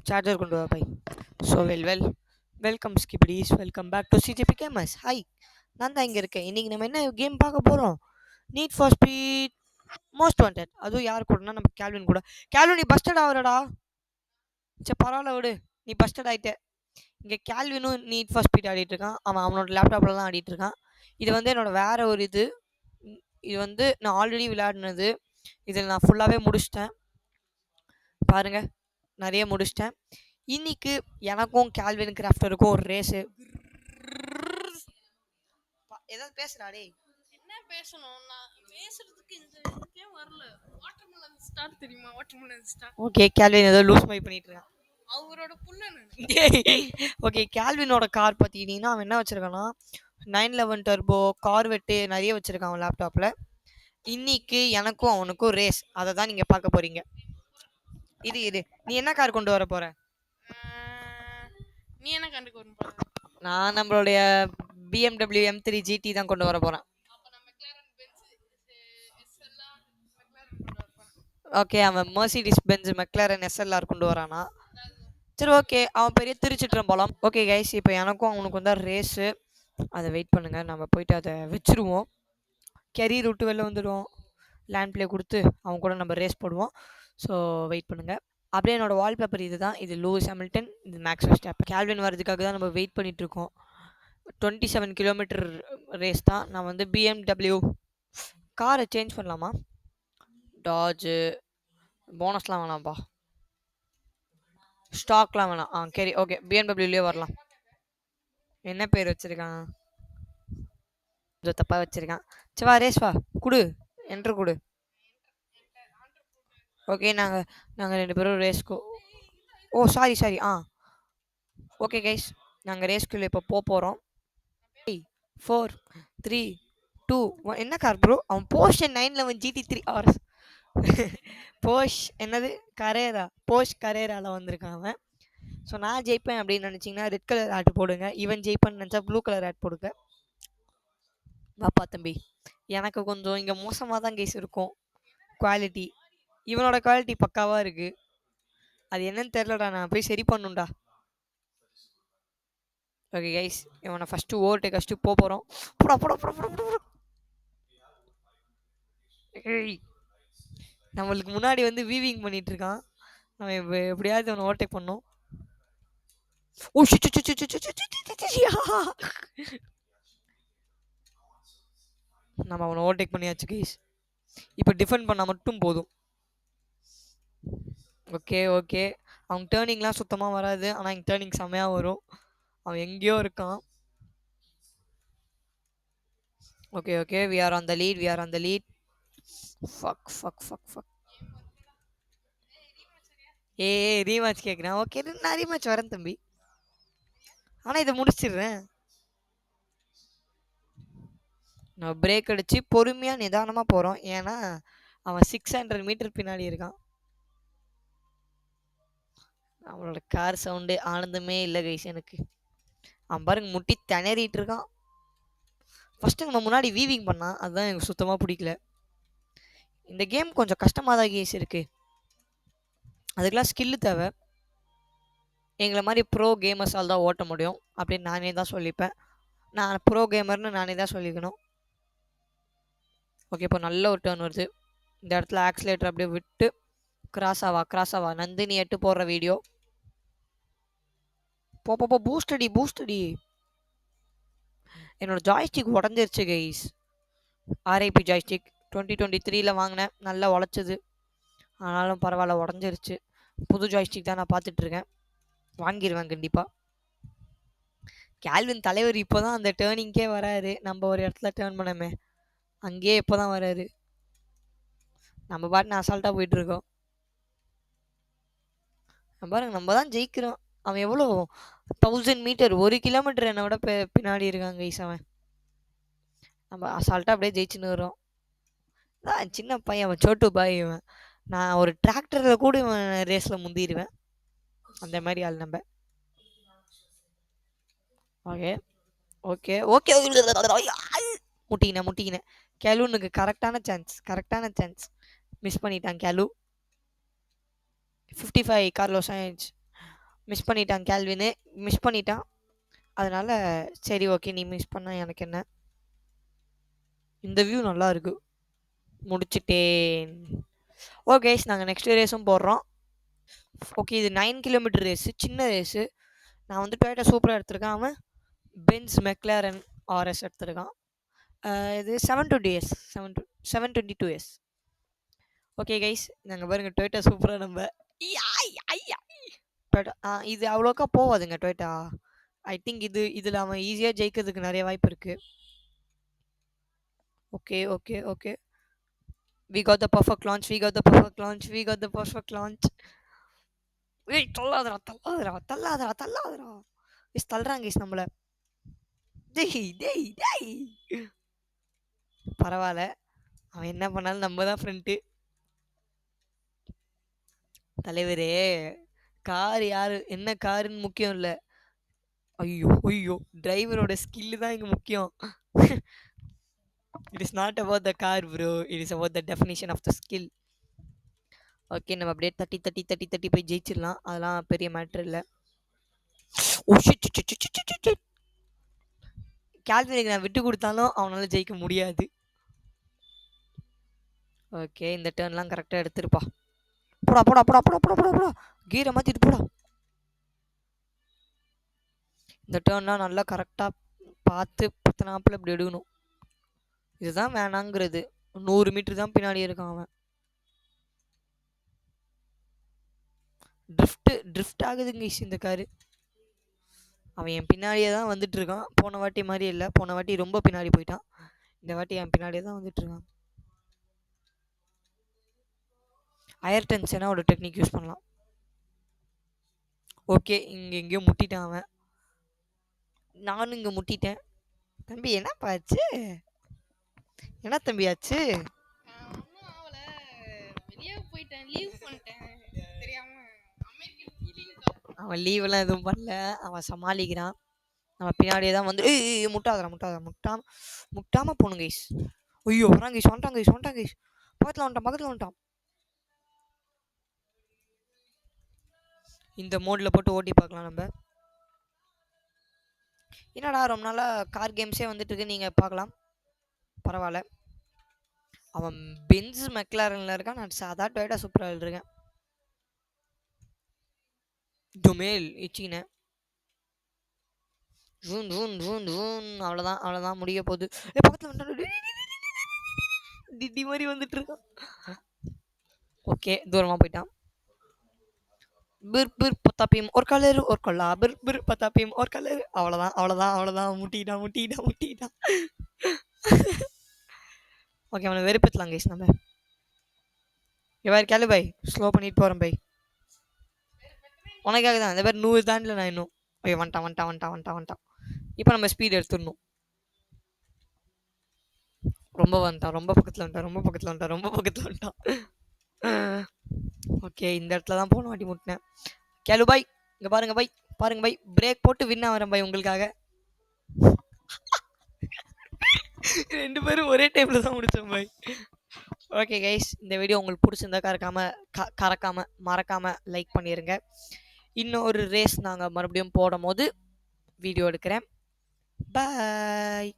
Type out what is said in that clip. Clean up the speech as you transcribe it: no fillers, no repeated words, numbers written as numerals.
Charger கொண்டு வா பை. So welcome skibidis, welcome back to CGB gamers. Hi, நான் தான் இங்கே இருக்கேன். இன்றைக்கி நம்ம என்ன கேம் பார்க்க போகிறோம்? Need for speed most wanted. அதுவும் யார் கூடனா நம்ம கேல்வின் கூட. கேல்வின், நீ பஸ்டட் ஆகிறடா. சரி பரவாயில்ல விடு, நீ பஸ்டட் ஆகிட்ட. இங்கே கேல்வினும் நீட் ஃபார் ஸ்பீட் ஆடிட்டு இருக்கான். அவனோட லேப்டாப்பில் தான் ஆடிட்டு இருக்கான். இது வந்து என்னோட வேற ஒரு இது வந்து நான் ஆல்ரெடி விளையாடினது. இதில் நான் ஃபுல்லாகவே முடிச்சிட்டேன். பாருங்க, நிறைய முடிச்சிட்டேன். இன்னைக்கு எனக்கும் கேல்வின் கிராஃப்டருக்கும் ஒரு ரேஸு. ஏதாவது பேசுறாடே. என்ன பேசணும்? நான் பேசுறதுக்கு இந்த இதுக்கே வரல. வாட்டர்மெலன் ஸ்டார் தெரியுமா? Watermelon star. ஓகே, கேல்வின் ஏதோ லூஸ் மை பண்ணிட்டு இருக்கான். அவரோட புள்ள நான். ஓகே, கேல்வினோட கார் பார்த்தீங்கன்னா அவன் என்ன வச்சிருக்கான்னா 911 டர்போ கார்வெட்டு நிறைய வச்சிருக்கான் அவன் லேப்டாப்பில். இன்னைக்கு எனக்கும் அவனுக்கும் ரேஸ், அதை தான் நீங்கள் பார்க்க போறீங்க. இது நீ என்ன கார் கொண்டு வர போற? நீ என்ன கண்டுக்கு வரும் போற? நான் நம்மளுடைய BMW M3 GT தான் கொண்டு வர போறேன். அப்ப நம்ம McLaren Benz SLR McLaren கொண்டு வரப்போறேன். ஓகே, அவன் Mercedes Benz McLaren SLR கொண்டு வரானா? சரி ஓகே, அவன் பெரிய திருச்சிட்டுறன் போலாம். ஓகே கைஸ், இப்போ எனக்கும் அவனுக்கு வந்து ரேஸு. அதை வெயிட் பண்ணுங்க, நம்ம போயிட்டு அதை வச்சுருவோம். கெரியர் விட்டு வெளில வந்துடுவோம். லேண்ட் ப்ளே கொடுத்து அவன் கூட நம்ம ரேஸ் போடுவோம். ஸோ வெயிட் பண்ணுங்கள். அப்படியே என்னோடய வால்பேப்பர் இது தான். இது லூயிஸ் ஹாமில்டன், இது மேக்ஸ் வெர்ஸ்டாப்பன். கேல்வின் வரதுக்காக தான் நம்ம வெயிட் பண்ணிகிட்ருக்கோம். 27 கிலோமீட்டர் ரேஸ் தான். நான் வந்து BMW காரை சேஞ்ச் பண்ணலாமா? டாஜு போனஸ்லாம் வேணாம்ப்பா, ஸ்டாக்லாம் வேணாம். சரி ஓகே, பிஎம்டபிள்யூலேயே வரலாம். என்ன பேர் வச்சுருக்கான்? தப்பாக வச்சுருக்கான். சரி வா, ரேஸ் வா, கொடு, என்ட்ரு கொடு. ஓகே, நாங்கள் 2 பேரும் ரேஸ்க்கு. ஓ சாரி. ஓகே கைஸ், நாங்கள் ரேஸ்குள்ளே இப்போ போகிறோம். 4 3 2 1. என்ன கார் ப்ரோ? அவன் போர்ஷன் 911 GT3 RS. போஷ் என்னது கரேராவில் வந்திருக்கான் அவன். ஸோ நான் ஜெயிப்பேன் அப்படின்னு நினச்சிங்கன்னா ரெட் கலர் ஆட் போடுங்க. இவன் ஜெயிப்பேன்னு நினச்சா ப்ளூ கலர் ஆட் போடுங்க. வாப்பா தம்பி, எனக்கு கொஞ்சம் இங்கே மோசமாக தான் கேஸ் இருக்கும் குவாலிட்டி. இவனோட குவாலிட்டி பக்காவாக இருக்குது. அது என்னன்னு தெரிலடா, நான் போய் சரி பண்ணுண்டா. ஓகே கைஸ், இவனை ஃபஸ்ட்டு ஓவர்டேக் ஃபஸ்ட்டு போகிறோம். நம்மளுக்கு முன்னாடி வந்து வீவிங் பண்ணிட்டு இருக்கான். நம்ம எப்படியாவது அவனை ஓவர்டேக் பண்ணோம். ஓ நம்ம அவனை ஓவர்டேக் பண்ணியாச்சு கைஸ். இப்போ டிஃபெண்ட் பண்ணால் மட்டும் போதும். ஓகே, அவங்க டேர்னிங்லாம் சுத்தமாக வராது, ஆனால் இங்கே டேர்னிங் செம்மையாக வரும். அவன் எங்கேயோ இருக்கான். Okay, we are on the lead. fuck. Rematch கேட்குறேன். ஓகே, நான் ரீமேட்ச் வரேன் தம்பி, ஆனால் இதை முடிச்சிடுறேன். நான் பிரேக் அடித்து பொறுமையாக நிதானமாக போகிறோம். ஏன்னா அவன் 600 மீட்டர் பின்னாடி இருக்கான். அவனோட கார் சவுண்டு ஆனந்தமே இல்லை கைஸ் எனக்கு. அவன் பாருங்க முட்டி திணறிட்டு இருக்கான். ஃபஸ்ட்டு நம்ம முன்னாடி வீவிங் பண்ணான், அதுதான் எனக்கு சுத்தமாக பிடிக்கல. இந்த கேம் கொஞ்சம் கஷ்டமாக தான் கேஸ் இருக்குது. அதுக்கெலாம் ஸ்கில்லு தேவை. எங்களை மாதிரி ப்ரோ கேமர்ஸால் தான் ஓட்ட முடியும் அப்படின்னு நானே தான் சொல்லிப்பேன். நான் ப்ரோ கேமர்னு நானே தான் சொல்லிக்கணும். ஓகே, இப்போ நல்ல ஒரு டர்ன் வருது. இந்த இடத்துல ஆக்சிலேட்டர் அப்படியே விட்டு கிராஸ் ஆவா நந்தினி 8 போடுற வீடியோ. போ பூஸ்டடி. என்னோட ஜாய்ஸ்டிக் உடஞ்சிருச்சு கைஸ். ஆர்ஐபி ஜாய்ஸ்டிக் 2023 வாங்கினேன், நல்லா உழைச்சது. ஆனாலும் பரவாயில்ல, உடஞ்சிருச்சு. புது ஜாய்ஸ்டிக் தான் நான் பார்த்துட்ருக்கேன், வாங்கிடுவேன் கண்டிப்பாக. கேல்வின் தலைவர் இப்போ தான் அந்த டேர்னிங்கே வராரு. நம்ம ஒரு இடத்துல டேர்ன் பண்ணமே, அங்கேயே இப்போ தான் வராரு. நம்ம பாட்டு அசால்ட்டாக போயிட்டுருக்கோம். பாருங்க, நம்ம தான் ஜெயிக்கிறோம். அவன் எவ்வளோ 1000 மீட்டர் 1 கிலோமீட்டர் என்னை விட பின்னாடி இருக்காங்க கைஸ். அவன் நம்ம அசால்ட்டாக அப்படியே ஜெயிச்சுன்னு வரோம். சின்ன பையன் அவன், சோட்டு பாய் இவன். நான் ஒரு டிராக்டரில் கூட இவன் ரேஸில் முந்திடுவேன், அந்த மாதிரி ஆள் நம்ம. ஓகே முட்டிக்கினேன். கேலுனுக்கு கரெக்டான சான்ஸ் மிஸ் பண்ணிட்டான் கேலு. 55 கார்லோஸ் சைன்ஸ். மிஸ் பண்ணிட்டான் கேல்வினு. மிஸ் பண்ணிட்டான். அதனால சரி ஓகே, நீ மிஸ் பண்ண எனக்கு என்ன. இந்த வியூ நல்லா இருக்கு. முடிச்சிட்டேன். ஓகே கைஸ், நாங்கள் நெக்ஸ்ட் ரேஸும் போடுறோம். ஓகே, இது 9 கிலோமீட்டர் ரேஸு, சின்ன ரேஸு. நான் வந்து டொயோட்டா சூப்பராக எடுத்திருக்கேன். அவன் பென்ஸ் மெக்லாரன் ஆர்எஸ் எடுத்திருக்கான். இது 720S 722S. ஓகே கைஸ், நாங்கள் பாருங்க டொயோட்டா சூப்பராக நம்ம டொயோட்டா இது அவ்வளோக்கா போகாதுங்க டொயோட்டா. ஐ திங்க் இதில் அவன் ஈஸியாக ஜெயிக்கிறதுக்கு நிறைய வாய்ப்பு இருக்குது. Okay okay okay, we got the perfect launch, we got the perfect launch, we got the perfect launch. ஏய் தள்ளாதடா தள்ளாதடா தள்ளாதடா தள்ளாதடா. இஸ் தள்ளுறாங்க இஸ் நம்மள. டேய் டேய் டேய். பரவாயில்ல, அவன் என்ன பண்ணாலும் நம்ம தான் ஃப்ரெண்ட்டு. தலைவரே, கார் யாரு என்ன காருன்னு முக்கியம் இல்லை. ஐயோ ஐயோ, டிரைவரோட ஸ்கில்லு தான் இங்கே முக்கியம். It is not about the car bro, it is about the definition of the skill. Okay, நம்ம அப்படியே தட்டி தட்டி தட்டி தட்டி போய் ஜெயிச்சிடலாம். அதெல்லாம் பெரிய மேட்ரு இல்லை. ஓ ஷிட், கேல்வினுக்கு நான் விட்டு கொடுத்தாலும் அவனால ஜெயிக்க முடியாது. ஓகே, இந்த டேர்ன்லாம் கரெக்டாக எடுத்துருப்பா. போடா போடா போடா போடா போடா போடா போடா, கீரை மாற்றிட்டு போடா. இந்த டேர்ன்லாம் நல்லா கரெக்டாக பார்த்து 10 நாப்பில் இப்படி எடுக்கணும். இதுதான் வேணாங்கிறது. 100 மீட்டர் தான் பின்னாடி இருக்கான் அவன். ட்ரிஃப்ட் ஆகுதுங்க இந்த காரு. அவன் என் பின்னாடியே தான் வந்துட்டு இருக்கான். போன வாட்டி மாதிரி இல்லை, போன வாட்டி ரொம்ப பின்னாடி போயிட்டான். இந்த வாட்டி என் பின்னாடியே தான் வந்துட்டு இருக்கான். அயர்டன் செனாவோட டெக்னிக் யூஸ் பண்ணலாம். ஓகே, இங்கே எங்கேயோ முட்டிட்டான் அவன். நானும் இங்கே முட்டிட்டேன். தம்பி என்னப்பா ஆச்சு? என்ன தம்பி ஆச்சு? ஒன்றும் ஆகல, வெளியே போயிட்டேன், லீவ் பண்ணிட்டேன் தெரியாம. அவன் லீவெல்லாம் எதுவும் பண்ணல, அவன் சமாளிக்கிறான். நம்ம பின்னாடியே தான் வந்து முட்டாதரா முட்டாதரா முட்டாம போகணும் கைஸ். ஐயோ வரான் கைஸ், வந்துட்டான் கைஸ், வந்துட்டான் கைஸ். பக்கத்தில் வந்துட்டான். இந்த மோடில் போட்டு ஓட்டி பார்க்கலாம் நம்ம. என்னடா ரொம்ப நாளாக கார் கேம்ஸே வந்துட்டு இருக்கு, நீங்கள் பார்க்கலாம். பரவாயில்ல, அவன் பென்ஸ் மெக்லாரனில் இருக்கான், நான் சாதா டொயோட்டா சூப்பராக இருக்கேன். டொமேல் இச்சின அவ்வளோதான் முடிய போகுது. பக்கத்தில் வந்துட்டான், டிடி மாதிரி வந்துட்டு இருக்கான். ஓகே, தூரமாக போயிட்டான். பிர் பத்தாப்பியும் ஒரு கலரு ஒரு கொள்ளா, பிர் பத்தாப்பியும் ஒரு கலரு. அவ்வளோதான் முட்டிட்டான். ஓகே, அவனை வெறுப்பேற்றலாம் கைஸ் நம்ம. எவ்வாறு கேளு பை, ஸ்லோ பண்ணிட்டு போகிறேன் பை. உனக்காக தான் இந்த பேர் 100 தாண்டில் நான் இன்னும். ஐயோ வந்துட்டான். இப்போ நம்ம ஸ்பீட் எடுத்துடணும். ரொம்ப வந்துட்டான், ரொம்ப பக்கத்தில் வந்துட்டான். ஓகே, இந்த இடத்துல தான் போன வாட்டி முட்டினேன். கேளு பாய், இங்கே பாருங்க பாய், பிரேக் போட்டு வின் ஆகிறேன் பாய் உங்களுக்காக. 2 பேரும் ஒரே டைமில் தான் முடித்தோம் பாய். ஓகே கைஸ், இந்த வீடியோ உங்களுக்கு பிடிச்சிருந்தா மறக்காமல் லைக் பண்ணிடுங்க. இன்னொரு ரேஸ் நாங்கள் மறுபடியும் போடும் போது வீடியோ எடுக்கிறேன். பாய்.